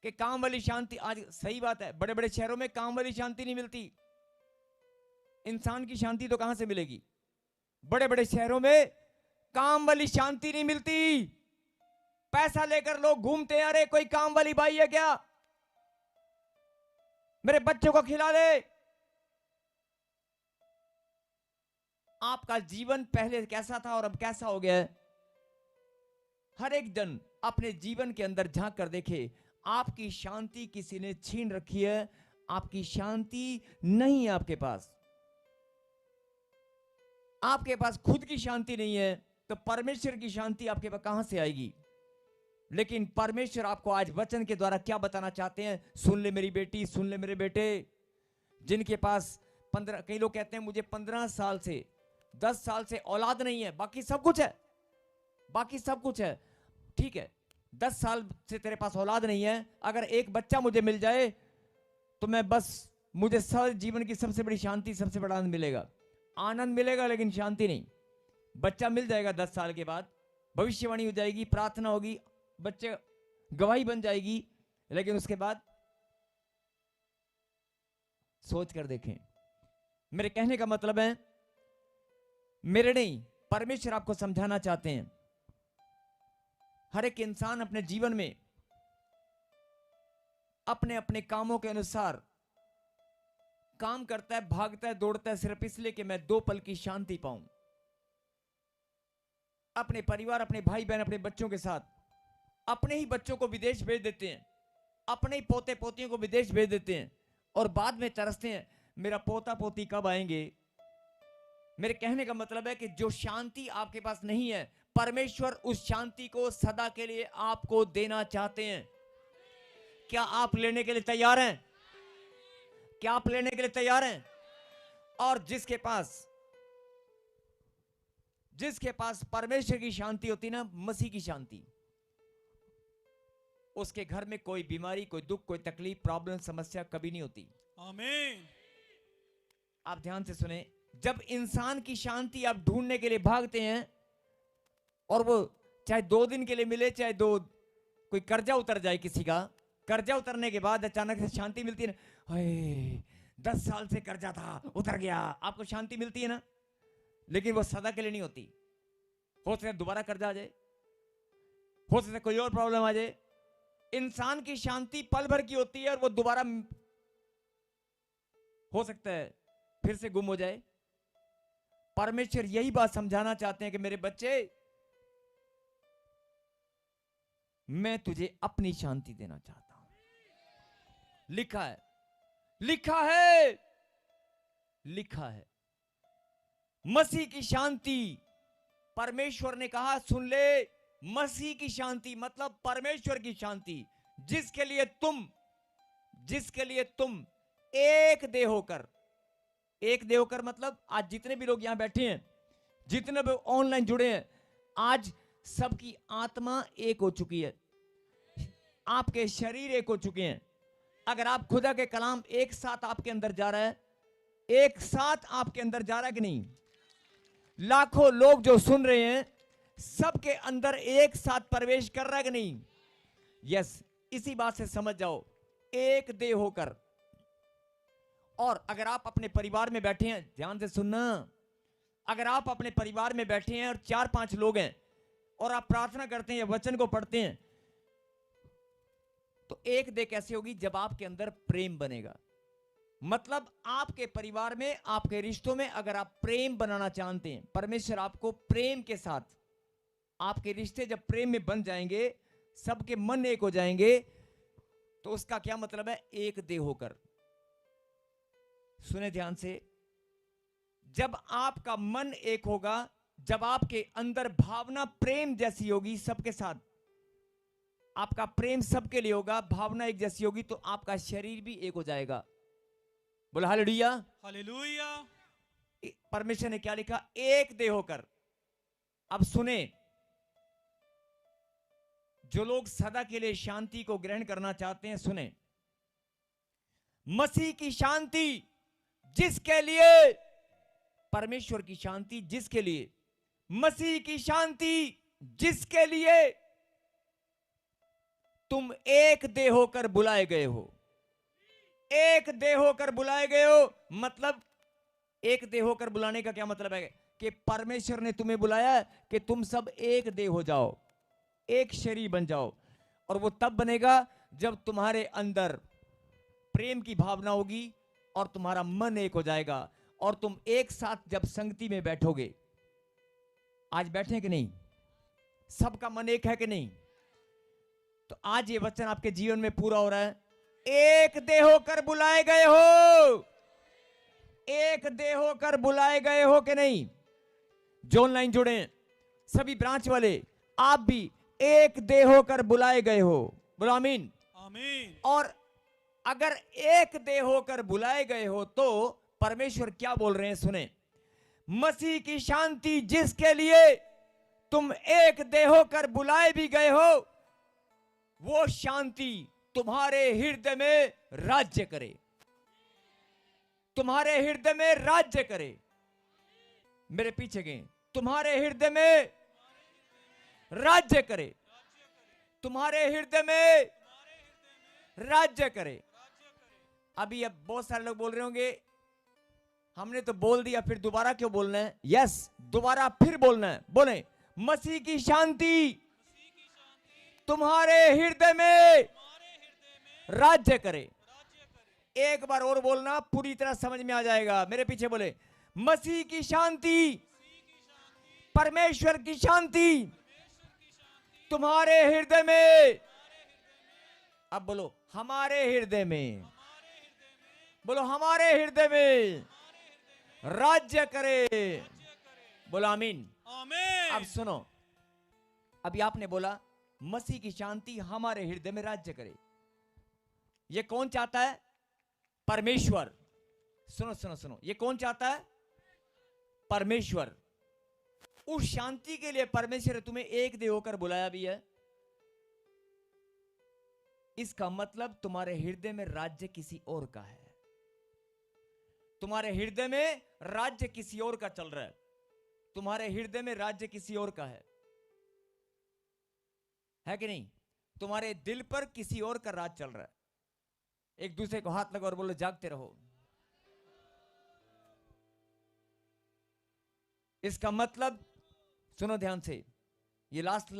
कि काम वाली शांति, आज सही बात है, बड़े बड़े शहरों में काम वाली शांति नहीं मिलती। इंसान की शांति तो कहां से मिलेगी? बड़े बड़े शहरों में काम वाली शांति नहीं मिलती। पैसा लेकर लोग घूमते हैं, अरे कोई काम वाली बाई है क्या, मेरे बच्चों को खिला दे। आपका जीवन पहले कैसा था और अब कैसा हो गया है? हर एक जन अपने जीवन के अंदर झांक कर देखे, आपकी शांति किसी ने छीन रखी है। आपकी शांति नहीं है आपके पास। आपके पास खुद की शांति नहीं है, तो परमेश्वर की शांति आपके पास कहां से आएगी? लेकिन परमेश्वर आपको आज वचन के द्वारा क्या बताना चाहते हैं? सुन ले मेरी बेटी, सुन ले मेरे बेटे, जिनके पास 15, कई लोग कहते हैं मुझे 15 साल से 10 साल से औलाद नहीं है, बाकी सब कुछ है, बाकी सब कुछ है, ठीक है, 10 साल से तेरे पास औलाद नहीं है, अगर एक बच्चा मुझे मिल जाए तो मैं बस, मुझे सारे जीवन की सबसे बड़ी शांति, सबसे बड़ा आनंद मिलेगा। आनंद मिलेगा लेकिन शांति नहीं। बच्चा मिल जाएगा 10 साल के बाद, भविष्यवाणी हो जाएगी, प्रार्थना होगी, बच्चे गवाही बन जाएगी, लेकिन उसके बाद सोच कर देखें। मेरे कहने का मतलब है, मेरे नहीं, परमेश्वर आपको समझाना चाहते हैं। हर एक इंसान अपने जीवन में अपने अपने कामों के अनुसार काम करता है, भागता है, दौड़ता है, सिर्फ इसलिए कि मैं 2 पल की शांति पाऊं। अपने परिवार, अपने भाई बहन, अपने बच्चों के साथ, अपने ही बच्चों को विदेश भेज देते हैं, अपने ही पोते पोतियों को विदेश भेज देते हैं, और बाद में तरसते हैं मेरा पोता पोती कब आएंगे। मेरे कहने का मतलब है कि जो शांति आपके पास नहीं है, परमेश्वर उस शांति को सदा के लिए आपको देना चाहते हैं। क्या आप लेने के लिए तैयार हैं? क्या आप लेने के लिए तैयार हैं? और जिसके पास जिसके पास परमेश्वर की शांति होती ना, मसीह की शांति, उसके घर में कोई बीमारी, कोई दुख, कोई तकलीफ, प्रॉब्लम, समस्या कभी नहीं होती। आमीन। आप ध्यान से सुने, जब इंसान की शांति आप ढूंढने के लिए भागते हैं, और वो चाहे 2 दिन के लिए मिले, चाहे कोई कर्जा उतर जाए किसी का, कर्जा उतरने के बाद अचानक से शांति मिलती है ना, हाय 10 साल से कर्जा था उतर गया, आपको शांति मिलती है ना, लेकिन वो सदा के लिए नहीं होती। हो सकता है दोबारा कर्जा आ जाए, हो सकता है कोई और प्रॉब्लम आ जाए। इंसान की शांति पल भर की होती है और वो दोबारा हो सकता है फिर से गुम हो जाए। परमेश्वर यही बात समझाना चाहते हैं कि मेरे बच्चे, मैं तुझे अपनी शांति देना चाहता हूं। लिखा है, लिखा है, लिखा है, मसीह की शांति। परमेश्वर ने कहा, सुन ले, मसीह की शांति मतलब परमेश्वर की शांति, जिसके लिए तुम एक देह होकर, एक देह होकर मतलब आज जितने भी लोग यहां बैठे हैं, जितने भी ऑनलाइन जुड़े हैं, आज सबकी आत्मा एक हो चुकी है, आपके शरीर एक हो चुके हैं। अगर आप खुदा के कलाम एक साथ आपके अंदर जा रहा है, एक साथ आपके अंदर जा रहा है कि नहीं? लाखों लोग जो सुन रहे हैं, सबके अंदर एक साथ प्रवेश कर रहा है कि नहीं? यस, इसी बात से समझ जाओ, एक देह होकर। और अगर आप अपने परिवार में बैठे हैं, ध्यान से सुनना, अगर आप अपने परिवार में बैठे हैं और 4-5 लोग हैं और आप प्रार्थना करते हैं या वचन को पढ़ते हैं, तो एक देह कैसे होगी? जब आपके अंदर प्रेम बनेगा। मतलब आपके परिवार में, आपके रिश्तों में अगर आप प्रेम बनाना चाहते हैं, परमेश्वर आपको प्रेम के साथ, आपके रिश्ते जब प्रेम में बन जाएंगे, सबके मन एक हो जाएंगे, तो उसका क्या मतलब है? एक देह होकर। सुने ध्यान से, जब आपका मन एक होगा, जब आपके अंदर भावना प्रेम जैसी होगी सबके साथ, आपका प्रेम सबके लिए होगा, भावना एक जैसी होगी, तो आपका शरीर भी एक हो जाएगा। बोला हालेलुया। हालेलुया। परमेश्वर ने क्या लिखा? एक देह होकर। अब सुने, जो लोग सदा के लिए शांति को ग्रहण करना चाहते हैं, सुने, मसीह की शांति जिसके लिए, परमेश्वर की शांति जिसके लिए, मसीह की शांति जिसके लिए तुम एक देह होकर बुलाए गए हो। एक देह होकर बुलाए गए हो मतलब, एक देह होकर बुलाने का क्या मतलब है? कि परमेश्वर ने तुम्हें बुलाया कि तुम सब एक देह हो जाओ, एक शरीर बन जाओ। और वो तब बनेगा जब तुम्हारे अंदर प्रेम की भावना होगी और तुम्हारा मन एक हो जाएगा, और तुम एक साथ जब संगति में बैठोगे। आज बैठे कि नहीं? सबका मन एक है कि नहीं? तो आज ये वचन आपके जीवन में पूरा हो रहा है। एक देह होकर बुलाए गए हो, एक देह होकर बुलाए गए हो कि नहीं? जो ऑनलाइन जुड़े हैं, सभी ब्रांच वाले, आप भी एक देह होकर बुलाए गए हो। बोलो आमीन। आमीन। और अगर एक देह होकर बुलाए गए हो, तो परमेश्वर क्या बोल रहे हैं? सुने, मसीह की शांति जिसके लिए तुम एक देह होकर बुलाए भी गए हो, वो शांति तुम्हारे हृदय में राज्य करे, तुम्हारे हृदय में राज्य करे। मेरे पीछे गए, तुम्हारे हृदय में राज्य करे, तुम्हारे हृदय में राज्य करे। अभी अब बहुत सारे लोग बोल रहे होंगे, हमने तो बोल दिया, फिर दोबारा क्यों बोलना है? यस, दोबारा फिर बोलना है। बोले, मसीह की शांति तुम्हारे हृदय में राज्य करे। एक बार और बोलना, पूरी तरह समझ में आ जाएगा। मेरे पीछे बोले, मसीह की शांति, परमेश्वर की शांति तुम्हारे हृदय में। अब बोलो, हमारे हृदय में। बोलो, हमारे हृदय में राज्य करे। बोलो आमीन। आमीन। अब सुनो, अभी आपने बोला मसीह की शांति हमारे हृदय में राज्य करे। ये कौन चाहता है? परमेश्वर। सुनो सुनो सुनो, ये कौन चाहता है? परमेश्वर। उस शांति के लिए परमेश्वर ने तुम्हें एक देह होकर बुलाया भी है। इसका मतलब तुम्हारे हृदय में राज्य किसी और का है। तुम्हारे हृदय में राज्य किसी और का चल रहा है। तुम्हारे हृदय में राज्य किसी और का है कि नहीं? तुम्हारे दिल पर किसी और का राज चल रहा है। एक दूसरे को हाथ लगाओ और बोलो जागते रहो। इसका मतलब सुनो ध्यान से, ये लास्ट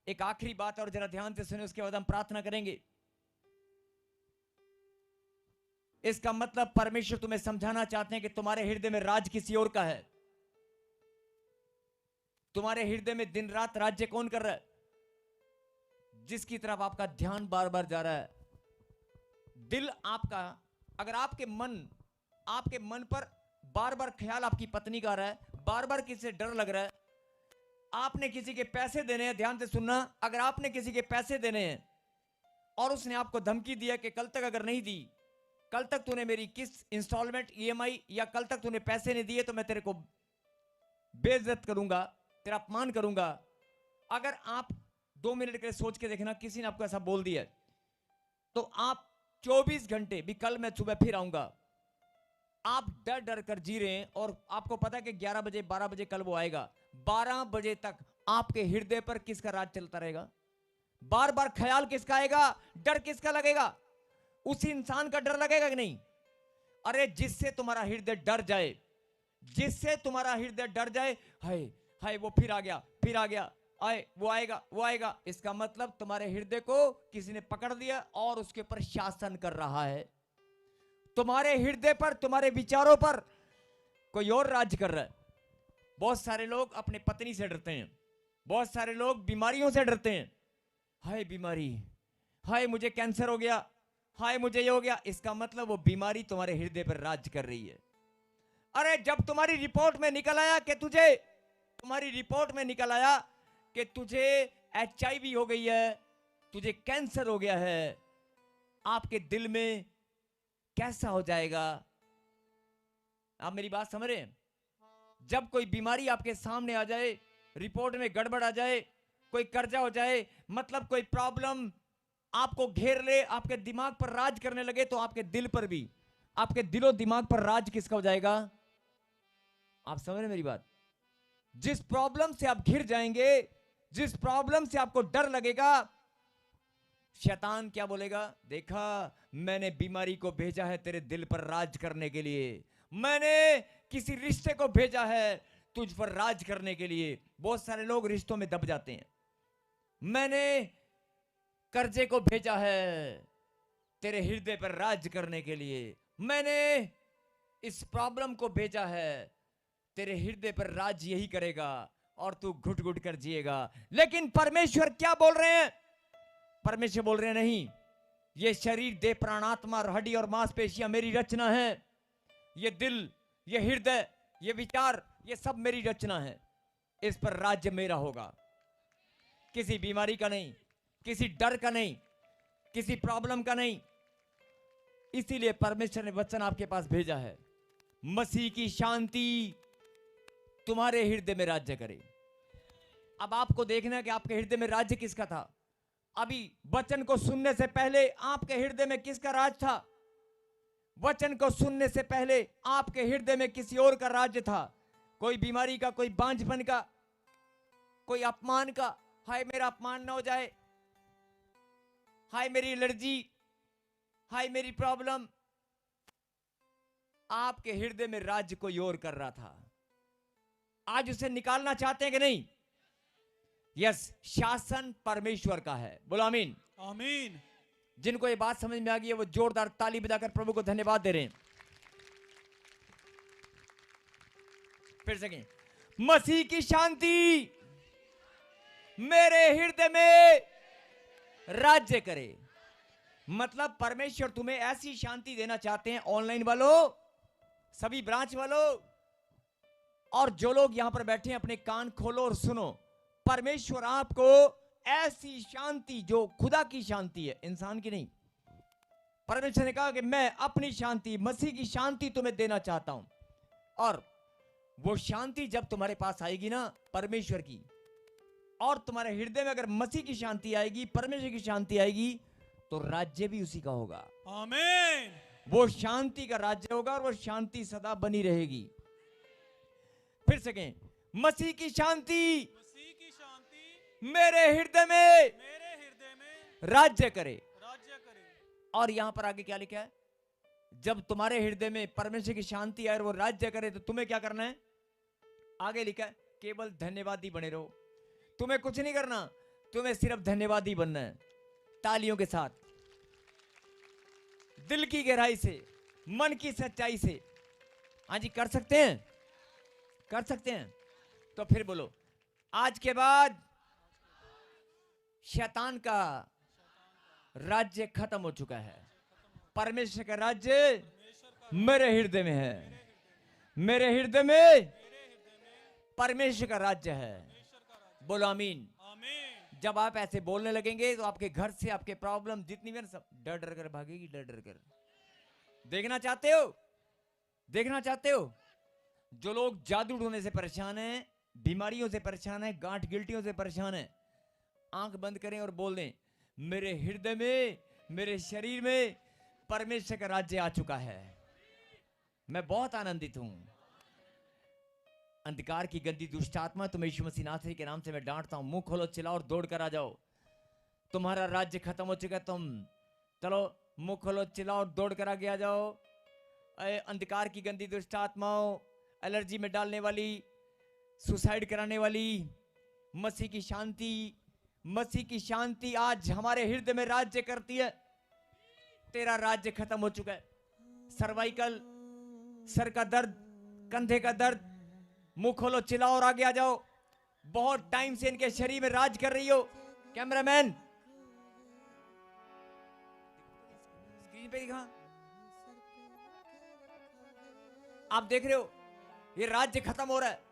एक आखिरी बात और जरा ध्यान से सुनो, उसके बाद हम प्रार्थना करेंगे। इसका मतलब परमेश्वर तुम्हें समझाना चाहते हैं कि तुम्हारे हृदय में राज किसी और का है। तुम्हारे हृदय में दिन रात राज्य कौन कर रहा है? जिसकी तरफ आपका ध्यान बार बार जा रहा है। दिल आपका, अगर आपके मन पर बार बार ख्याल आपकी पत्नी का आ रहा है, बार बार किसी से डर लग रहा है, आपने किसी के पैसे देने हैं, ध्यान से सुनना, अगर आपने किसी के पैसे देने हैं और उसने आपको धमकी दिया कि कल तक अगर नहीं दी, कल तक तूने मेरी किस्त, इंस्टॉलमेंट, ईएमआई, या कल तक तूने पैसे नहीं दिए तो मैं तेरे को बेइज्जत करूंगा, तेरा अपमान करूंगा। अगर आप 2 मिनट के लिए सोच के देखना, किसी ने आपको ऐसा बोल दिया तो आप 24 घंटे भी, कल मैं सुबह फिर आऊंगा, आप डर डर कर जी रहे हैं और आपको पता है कि 11 बजे 12 बजे कल वो आएगा। 12 बजे तक आपके हृदय पर किसका राज चलता रहेगा? बार बार ख्याल किसका आएगा? डर किसका लगेगा? उसी इंसान का डर लगेगा कि नहीं? अरे जिससे तुम्हारा हृदय डर जाए, जिससे तुम्हारा हृदय डर जाए, हाय हाय वो फिर आ गया, आए वो आएगा, इसका मतलब तुम्हारे हृदय को किसी ने पकड़ दिया और उसके ऊपर शासन कर रहा है। तुम्हारे हृदय पर, तुम्हारे विचारों पर कोई और राज कर रहा है। बहुत सारे लोग अपने पत्नी से डरते हैं, बहुत सारे लोग बीमारियों से डरते हैं। हाय बीमारी, हाय मुझे कैंसर हो गया, हाय मुझे ये हो गया। इसका मतलब वो बीमारी तुम्हारे हृदय पर राज कर रही है। अरे जब तुम्हारी रिपोर्ट में निकल आया कि तुझे HIV हो गई है, तुझे कैंसर हो गया है, आपके दिल में कैसा हो जाएगा? आप मेरी बात समझ रहे हैं? जब कोई बीमारी आपके सामने आ जाए, रिपोर्ट में गड़बड़ आ जाए, कोई कर्जा हो जाए, मतलब कोई प्रॉब्लम आपको घेर ले, आपके दिमाग पर राज करने लगे, तो आपके दिल पर भी, आपके दिलो दिमाग पर राज किसका हो जाएगा? आप समझ रहे मेरी बात? जिस प्रॉब्लम से आप घिर जाएंगे, जिस प्रॉब्लम से आपको डर लगेगा, शैतान क्या बोलेगा? देखा, मैंने बीमारी को भेजा है तेरे दिल पर राज करने के लिए, मैंने किसी रिश्ते को भेजा है तुझ पर राज करने के लिए। बहुत सारे लोग रिश्तों में दब जाते हैं। मैंने कर्जे को भेजा है तेरे हृदय पर राज करने के लिए, मैंने इस प्रॉब्लम को भेजा है तेरे हृदय पर राज यही करेगा और तू घुट घुट कर जिएगा। लेकिन परमेश्वर क्या बोल रहे हैं? परमेश्वर बोल रहे हैं नहीं, ये शरीर, देह, प्राणात्मा, हड्डी और मांसपेशियां मेरी रचना है। ये दिल, ये हृदय, ये विचार, ये सब मेरी रचना है। इस पर राज्य मेरा होगा, किसी बीमारी का नहीं, किसी डर का नहीं, किसी प्रॉब्लम का नहीं। इसीलिए परमेश्वर ने वचन आपके पास भेजा है, मसीह की शांति तुम्हारे हृदय में राज्य करे। अब आपको देखना है कि आपके हृदय में राज्य किसका था। अभी वचन को सुनने से पहले आपके हृदय में किसका राज था? वचन को सुनने से पहले आपके हृदय में किसी और का राज्य था। कोई बीमारी का, कोई बांझपन का, कोई अपमान का, हाय मेरा अपमान ना हो जाए, हाय मेरी एलर्जी, हाय मेरी प्रॉब्लम। आपके हृदय में राज्य कोई और कर रहा था। आज उसे निकालना चाहते हैं कि नहीं? यस, शासन परमेश्वर का है। बोलो आमीन। आमीन। जिनको ये बात समझ में आ गई है वो जोरदार ताली बजाकर प्रभु को धन्यवाद दे रहे हैं। फिर से कहें, मसीह की शांति मेरे हृदय में राज्य करे। मतलब परमेश्वर तुम्हें ऐसी शांति देना चाहते हैं। ऑनलाइन वालों, सभी ब्रांच वालों, और जो लोग यहां पर बैठे हैं, अपने कान खोलो और सुनो। परमेश्वर आपको ऐसी शांति, जो खुदा की शांति है, इंसान की नहीं। परमेश्वर ने कहा कि मैं अपनी शांति, मसीह की शांति तुम्हें देना चाहता हूं। और वो शांति जब तुम्हारे पास आएगी ना परमेश्वर की, और तुम्हारे हृदय में अगर मसीह की शांति आएगी, परमेश्वर की शांति आएगी, तो राज्य भी उसी का होगा। आमीन। वो शांति का राज्य होगा और वो शांति सदा बनी रहेगी। फिर से कहें, मसीह की शांति मसीह की शांति मेरे हृदय में राज्य करे। राज्य करे। और यहां पर आगे क्या लिखा है? जब तुम्हारे हृदय में परमेश्वर की शांति आए और वो राज्य करे, तो तुम्हें क्या करना है? आगे लिखा है, केवल धन्यवादी बने रहो। तुम्हें कुछ नहीं करना, तुम्हें सिर्फ धन्यवादी बनना है। तालियों के साथ, दिल की गहराई से, मन की सच्चाई से। हाँ जी, कर सकते हैं, कर सकते हैं। तो फिर बोलो, आज के बाद शैतान का राज्य खत्म हो चुका है। परमेश्वर का राज्य मेरे हृदय में है। मेरे हृदय में परमेश्वर का राज्य है। बोलो आमीन। आमीन। जब आप ऐसे बोलने लगेंगे तो आपके घर से आपके प्रॉब्लम जितनी भी सब डर डर कर भागेगी, डर डर कर। देखना चाहते हो? देखना चाहते हो? जो लोग जादू ढूंढने से परेशान हैं, बीमारियों से परेशान हैं, गांठ गिल्टियों से परेशान हैं, आंख बंद करें और बोल दें, मेरे हृदय में, मेरे शरीर में परमेश्वर का राज्य आ चुका है। मैं बहुत आनंदित हूं। अंधकार की गंदी दुष्ट आत्मा, तुम्हें यीशु मसीह नासरी के नाम से मैं डांटता हूं। मुंह खोलो, चिल्लाओ और दौड़ कर आ जाओ। तुम्हारा राज्य खत्म हो चुका है। तुम चलो, मुंह खोलो, चिल्लाओ और दौड़ कर आगे आ जाओ। अंधकार की गंदी दुष्ट आत्माओं, एलर्जी में डालने वाली, सुसाइड कराने वाली, मसीह की शांति, मसीह की शांति आज हमारे हृदय में राज्य करती है। तेरा राज्य खत्म हो चुका है। सर्वाइकल, सर का दर्द, कंधे का दर्द, मुंह खोलो, चिल्लाओ और आगे आ जाओ। बहुत टाइम से इनके शरीर में राज कर रही हो। कैमरामैन, स्क्रीन पे दिखा, आप देख रहे हो, ये राज्य खत्म हो रहा है।